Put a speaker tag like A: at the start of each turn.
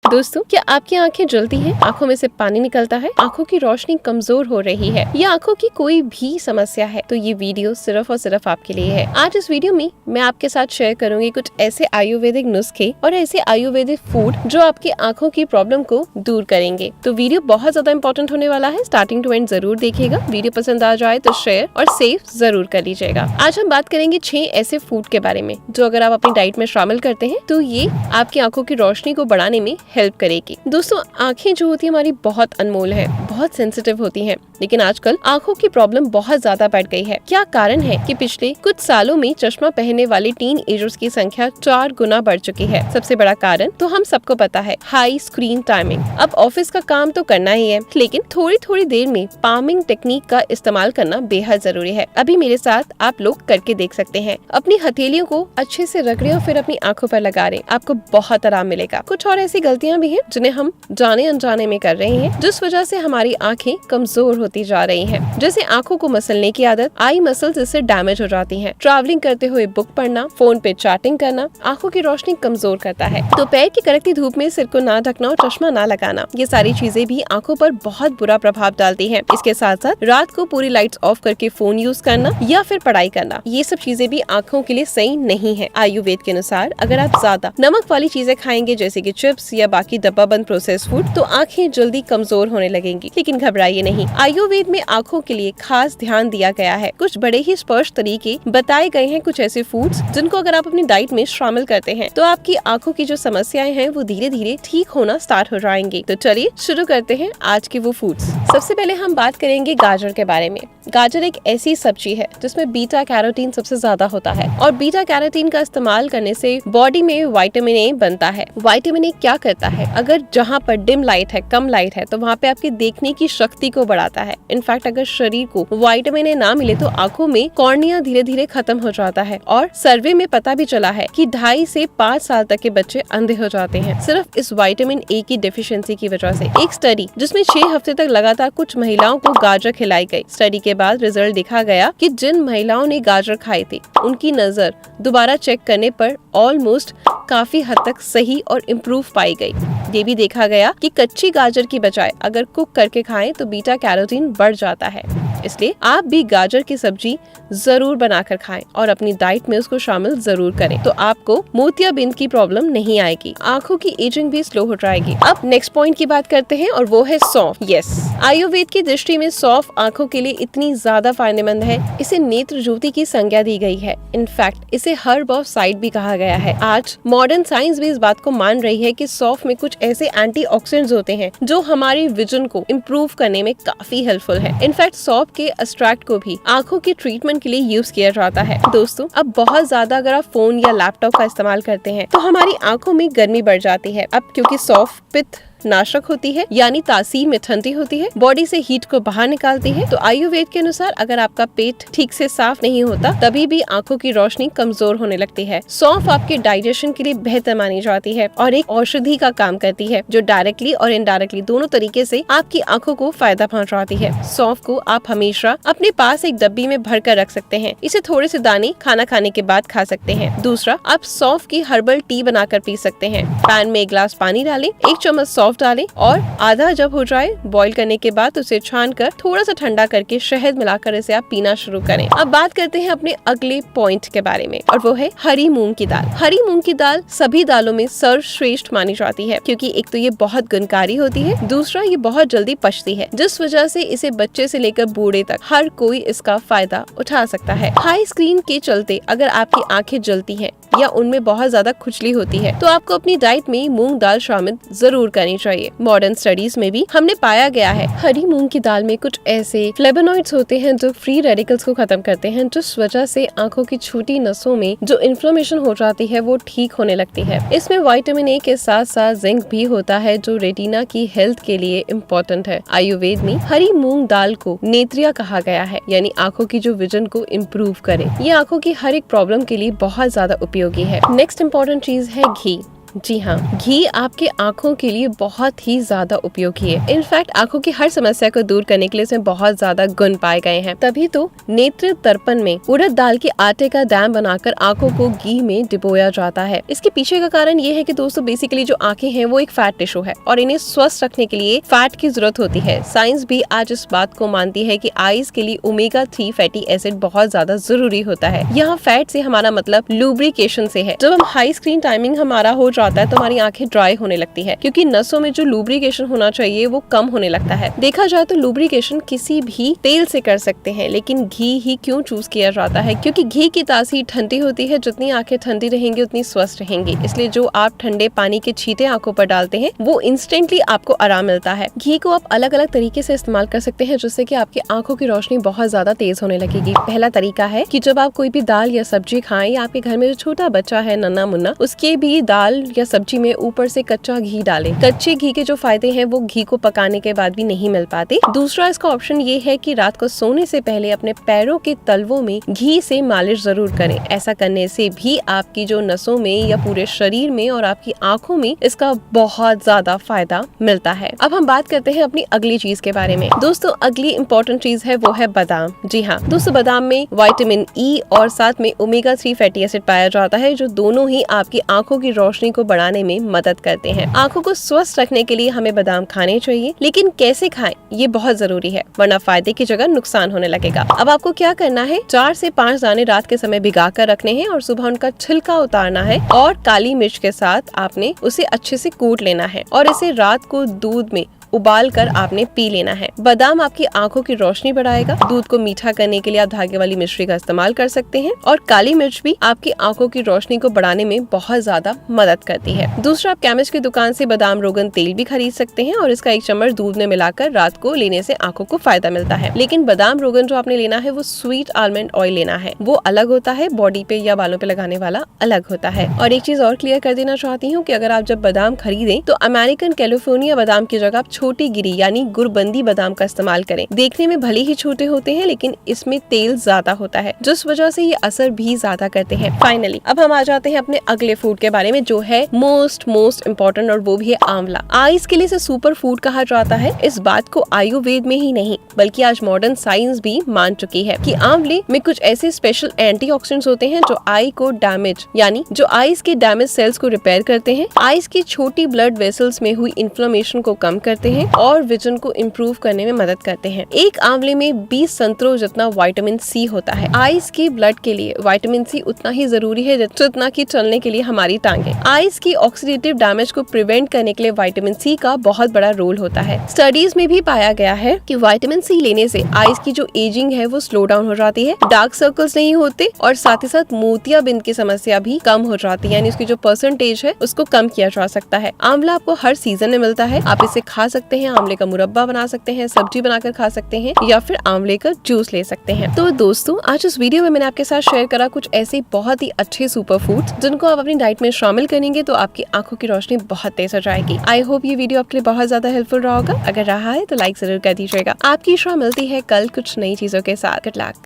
A: दोस्तों, क्या आपकी आंखें जलती हैं? आंखों में से पानी निकलता है? आंखों की रोशनी कमजोर हो रही है या आंखों की कोई भी समस्या है? तो ये वीडियो सिर्फ और सिर्फ आपके लिए है। आज इस वीडियो में मैं आपके साथ शेयर करूंगी कुछ ऐसे आयुर्वेदिक नुस्खे और ऐसे आयुर्वेदिक फूड जो आपकी आंखों की प्रॉब्लम को दूर करेंगे। तो वीडियो बहुत ज्यादा इंपॉर्टेंट होने वाला है, स्टार्टिंग टू एंड जरूर देखिएगा। वीडियो पसंद आ जाए तो शेयर और सेव जरूर कर लीजिएगा। आज हम बात करेंगे 6 ऐसे फूड के बारे में जो अगर आप अपनी डाइट में शामिल करते हैं तो ये आपकी आंखों की रोशनी को बढ़ाने में हेल्प करेगी। दोस्तों, आंखें जो होती है हमारी बहुत अनमोल है, बहुत सेंसिटिव होती हैं, लेकिन आजकल आंखों की प्रॉब्लम बहुत ज्यादा बढ़ गई है। क्या कारण है कि पिछले कुछ सालों में चश्मा पहनने वाले टीन एजर्स की संख्या 4 गुना बढ़ चुकी है? सबसे बड़ा कारण तो हम सबको पता है, हाई स्क्रीन टाइमिंग। अब ऑफिस का काम तो करना ही है, लेकिन थोड़ी थोड़ी देर में पामिंग टेक्निक का इस्तेमाल करना बेहद जरूरी है। अभी मेरे साथ आप लोग करके देख सकते हैं। अपनी हथेलियों को अच्छे से रगड़े और फिर अपनी आंखों पर लगा रहे, आपको बहुत आराम मिलेगा। कुछ और ऐसी गलतियां भी हैं जिन्हें हम जाने अनजाने में कर रहे हैं, जिस वजह से हमारी आंखें कमजोर होती जा रही हैं। जैसे आंखों को मसलने की आदत, आई मसल्स इससे डैमेज हो जाती हैं। ट्रैवलिंग करते हुए बुक पढ़ना, फोन पे चैटिंग करना आंखों की रोशनी कमजोर करता है। दोपहर की कड़कती धूप में सिर को ना ढकना और चश्मा ना लगाना, ये सारी चीजें भी आंखों पर बहुत बुरा प्रभाव डालती हैं। इसके साथ साथ रात को पूरी लाइट्स ऑफ करके फोन यूज करना या फिर पढ़ाई करना, ये सब चीजें भी आंखों के लिए सही नहीं है। आयुर्वेद के अनुसार अगर आप ज्यादा नमक वाली चीजें खाएंगे जैसे कि चिप्स या बाकी डब्बा बंद प्रोसेस फूड, तो आंखें जल्दी कमजोर होने लगेंगी। लेकिन घबराइए नहीं, आयुर्वेद में आंखों के लिए खास ध्यान दिया गया है। कुछ बड़े ही स्पष्ट तरीके बताए गए हैं, कुछ ऐसे फूड्स जिनको अगर आप अपनी डाइट में शामिल करते हैं तो आपकी आंखों की जो समस्याएं हैं वो धीरे धीरे ठीक होना स्टार्ट हो जाएंगी। तो चलिए शुरू करते हैं आज के वो फूड्स। सबसे पहले हम बात करेंगे गाजर के बारे में। गाजर एक ऐसी सब्जी है जिसमें बीटा कैरोटीन सबसे ज्यादा होता है और बीटा कैरोटीन का इस्तेमाल करने से बॉडी में विटामिन ए बनता है। विटामिन ए क्या करता है, अगर जहाँ पर डिम लाइट है, कम लाइट है, तो वहाँ पे आपकी देखने की शक्ति को बढ़ाता है। इनफैक्ट अगर शरीर को विटामिन ए ना मिले तो आंखों में कॉर्निया धीरे धीरे खत्म हो जाता है और सर्वे में पता भी चला है कि 2.5 से 5 साल तक के बच्चे अंधे हो जाते हैं सिर्फ इस विटामिन ए की डेफिशिएंसी की वजह से। एक स्टडी जिसमें 6 हफ्ते तक लगातार कुछ महिलाओं को गाजर खिलाई गई। स्टडी के बाद रिजल्ट देखा गया कि जिन महिलाओं ने गाजर खाए थे उनकी नजर दोबारा चेक करने पर ऑलमोस्ट काफी हद तक सही और इम्प्रूव पाई गई। ये भी देखा गया कि कच्ची गाजर की बजाय अगर कुक करके खाएं तो बीटा कैरोटीन बढ़ जाता है। इसलिए आप भी गाजर की सब्जी जरूर बनाकर खाएं और अपनी डाइट में उसको शामिल जरूर करें, तो आपको मोतियाबिंद की प्रॉब्लम नहीं आएगी, आंखों की एजिंग भी स्लो हो जाएगी। अब नेक्स्ट पॉइंट की बात करते हैं और वो है सौंफ। यस, आयुर्वेद की दृष्टि में सौंफ आंखों के लिए इतनी ज्यादा फायदेमंद है, इसे नेत्र ज्योति की संज्ञा दी गई है। इनफैक्ट इसे हर्ब ऑफ साइड भी कहा गया है। आज मॉडर्न साइंस भी इस बात को मान रही है कि सौंफ में कुछ ऐसे एंटीऑक्सीडेंट्स होते हैं जो हमारी विजन को इम्प्रूव करने में काफी हेल्पफुल है। इनफैक्ट सौंफ के एक्सट्रैक्ट को भी आंखों के ट्रीटमेंट के लिए यूज किया जाता है। दोस्तों, अब बहुत ज्यादा अगर आप फोन या लैपटॉप का इस्तेमाल करते हैं तो हमारी आंखों में गर्मी बढ़ जाती है। अब क्योंकि सौंफ पित्त नाशक होती है, यानी तासीर में ठंडी होती है, बॉडी से हीट को बाहर निकालती है, तो आयुर्वेद के अनुसार अगर आपका पेट ठीक से साफ नहीं होता तभी भी आंखों की रोशनी कमजोर होने लगती है। सौंफ आपके डाइजेशन के लिए बेहतर मानी जाती है और एक औषधि का काम करती है जो डायरेक्टली और इनडायरेक्टली दोनों तरीके से आपकी आंखों को फायदा पहुंचाती है। सौंफ को आप हमेशा अपने पास एक डब्बी में भर कर रख सकते हैं। इसे थोड़े से दाने खाना खाने के बाद खा सकते हैं। दूसरा, आप सौंफ की हर्बल टी बनाकर पी सकते हैं। पैन में 1 गिलास पानी डालें, 1 चम्मच सौंफ डालें और आधा जब हो जाए बॉईल करने के बाद उसे छान कर थोड़ा सा ठंडा करके शहद मिलाकर इसे आप पीना शुरू करें। अब बात करते हैं अपने अगले पॉइंट के बारे में और वो है हरी मूंग की दाल। हरी मूंग की दाल सभी दालों में सर्वश्रेष्ठ मानी जाती है क्योंकि एक तो ये बहुत गुणकारी होती है, दूसरा ये बहुत जल्दी पचती है, जिस वजह से इसे बच्चे से लेकर बूढ़े तक हर कोई इसका फायदा उठा सकता है। हाई स्क्रीन के चलते अगर आपकी आंखें जलती हैं या उनमें बहुत ज्यादा खुजली होती है तो आपको अपनी डाइट में मूंग दाल शामिल जरूर करनी चाहिए। मॉडर्न स्टडीज में भी हमने पाया गया है हरी मूंग की दाल में कुछ ऐसे फ्लेवोनॉइड्स होते हैं जो फ्री रेडिकल्स को खत्म करते हैं, जिस वजह से आंखों की छोटी नसों में जो इन्फ्लेमेशन हो जाती है वो ठीक होने लगती है। इसमें विटामिन ए के साथ साथ जिंक भी होता है जो रेटिना की हेल्थ के लिए इम्पोर्टेंट है। आयुर्वेद में हरी मूंग दाल को नेत्रिया कहा गया है, यानी आंखों की जो विजन को इम्प्रूव करे। ये आंखों की हर एक प्रॉब्लम के लिए बहुत ज्यादा उपयोगी है। नेक्स्ट इम्पोर्टेंट चीज है घी। जी हाँ, घी आपके आँखों के लिए बहुत ही ज्यादा उपयोगी है। इनफैक्ट आँखों की हर समस्या को दूर करने के लिए इसमें बहुत ज्यादा गुण पाए गए हैं। तभी तो नेत्र तर्पण में उड़द दाल के आटे का डैम बनाकर आँखों को घी में डिबोया जाता है। इसके पीछे का कारण ये है कि दोस्तों बेसिकली जो आँखें हैं वो एक फैट टिश्यू है और इन्हें स्वस्थ रखने के लिए फैट की जरूरत होती है। साइंस भी आज इस बात को मानती है कि आईज के लिए ओमेगा 3 फैटी एसिड बहुत ज्यादा जरूरी होता है। यहाँ फैट से हमारा मतलब लुब्रिकेशन से है। जब हम हाई स्क्रीन टाइमिंग हमारा हो जाता है तो हमारी आंखें ड्राई होने लगती है, क्योंकि नसों में जो लुब्रिकेशन होना चाहिए वो कम होने लगता है। देखा जाए तो लुब्रिकेशन किसी भी तेल से कर सकते हैं, लेकिन घी ही क्यों चूज किया जाता है? क्योंकि घी की तासीर ठंडी होती है। जितनी आंखें ठंडी रहेंगी उतनी स्वस्थ रहेंगी। इसलिए जो आप ठंडे पानी के छींटे आंखों पर डालते हैं वो इंस्टेंटली आपको आराम मिलता है। घी को आप अलग अलग तरीके से इस्तेमाल कर सकते हैं, जिससे कि आपकी आंखों की रोशनी बहुत ज्यादा तेज होने लगेगी। पहला तरीका है कि जब आप कोई भी दाल या सब्जी खाएं, या आपके घर में जो छोटा बच्चा है नन्ना मुन्ना, उसके भी दाल या सब्जी में ऊपर से कच्चा घी डालें। कच्चे घी के जो फायदे हैं वो घी को पकाने के बाद भी नहीं मिल पाते। दूसरा इसका ऑप्शन ये है कि रात को सोने से पहले अपने पैरों के तलवों में घी से मालिश जरूर करें। ऐसा करने से भी आपकी जो नसों में या पूरे शरीर में और आपकी आंखों में इसका बहुत ज्यादा फायदा मिलता है। अब हम बात करते हैं अपनी अगली चीज के बारे में। दोस्तों अगली इम्पोर्टेंट चीज है वो है बादाम। जी हाँ दोस्तों, बादाम में विटामिन ई और साथ में ओमेगा 3 फैटी एसिड पाया जाता है, जो दोनों ही आपकी आंखों की रोशनी को बढ़ाने में मदद करते हैं। आंखों को स्वस्थ रखने के लिए हमें बादाम खाने चाहिए, लेकिन कैसे खाएं ये बहुत जरूरी है, वरना फायदे की जगह नुकसान होने लगेगा। अब आपको क्या करना है, 4 से 5 दाने रात के समय भिगा कर रखने हैं और सुबह उनका छिलका उतारना है और काली मिर्च के साथ आपने उसे अच्छे से कूट लेना है और इसे रात को दूध में उबाल कर आपने पी लेना है। बादाम आपकी आंखों की रोशनी बढ़ाएगा। दूध को मीठा करने के लिए आप धागे वाली मिश्री का इस्तेमाल कर सकते हैं और काली मिर्च भी आपकी आंखों की रोशनी को बढ़ाने में बहुत ज्यादा मदद करती है। दूसरा, आप केमिस्ट की दुकान से बादाम रोगन तेल भी खरीद सकते हैं और इसका 1 चम्मच दूध में मिलाकर रात को लेने से आंखों को फायदा मिलता है। लेकिन बादाम रोगन जो आपने लेना है वो स्वीट आलमंड ऑयल लेना है, वो अलग होता है, बॉडी पे या बालों पे लगाने वाला अलग होता है। और एक चीज और क्लियर कर देना चाहती हूँ कि अगर आप जब बादाम खरीदें तो अमेरिकन कैलिफोर्निया बादाम की जगह आप छोटी गिरी यानी गुड़बंदी बादाम का इस्तेमाल करें। देखने में भले ही छोटे होते हैं, लेकिन इसमें तेल ज्यादा होता है, जिस वजह से ये असर भी ज्यादा करते हैं। फाइनली अब हम आ जाते हैं अपने अगले फूड के बारे में, जो है मोस्ट इम्पोर्टेंट, और वो भी है आंवला। आइज के लिए इसे सुपर फूड कहा जाता है। इस बात को आयुर्वेद में ही नहीं बल्कि आज मॉडर्न साइंस भी मान चुकी है कि आंवले में कुछ ऐसे स्पेशल एंटीऑक्सीडेंट्स होते हैं जो आई को डैमेज यानी जो आइज के डैमेज सेल्स को रिपेयर करते हैं, आइज की छोटी ब्लड वेसल्स में हुई इन्फ्लेमेशन को कम करते हैं और विजन को इम्प्रूव करने में मदद करते हैं। एक आंवले में 20 संतरों जितना विटामिन सी होता है। आइज की ब्लड के लिए विटामिन सी उतना ही जरूरी है जितना कि चलने के लिए हमारी टांगे। आइज की ऑक्सीडेटिव डैमेज को प्रिवेंट करने के लिए विटामिन सी का बहुत बड़ा रोल होता है। स्टडीज में भी पाया गया है कि विटामिन सी लेने से आइज की जो एजिंग है वो स्लो डाउन हो जाती है, डार्क सर्कल्स नहीं होते और साथ ही साथ मोतियाबिंद की समस्या भी कम हो जाती है, यानी उसकी जो परसेंटेज है उसको कम किया जा सकता है। आंवला आपको हर सीजन में मिलता है, आप इसे खा सकते हैं। आंवले का मुरब्बा बना सकते हैं, सब्जी बनाकर खा सकते हैं या फिर आंवले का जूस ले सकते हैं। तो दोस्तों आज इस वीडियो में मैंने आपके साथ शेयर करा कुछ ऐसे बहुत ही अच्छे सुपर फूड्स जिनको आप अपनी डाइट में शामिल करेंगे तो आपकी आंखों की रोशनी बहुत तेज हो जाएगी। आई होप ये वीडियो आपके लिए बहुत ज्यादा हेल्पफुल रहा होगा। अगर रहा है तो लाइक जरूर कर दीजिएगा। आपकी शुरुआत मिलती है कल कुछ नई चीजों के साथ। Good luck.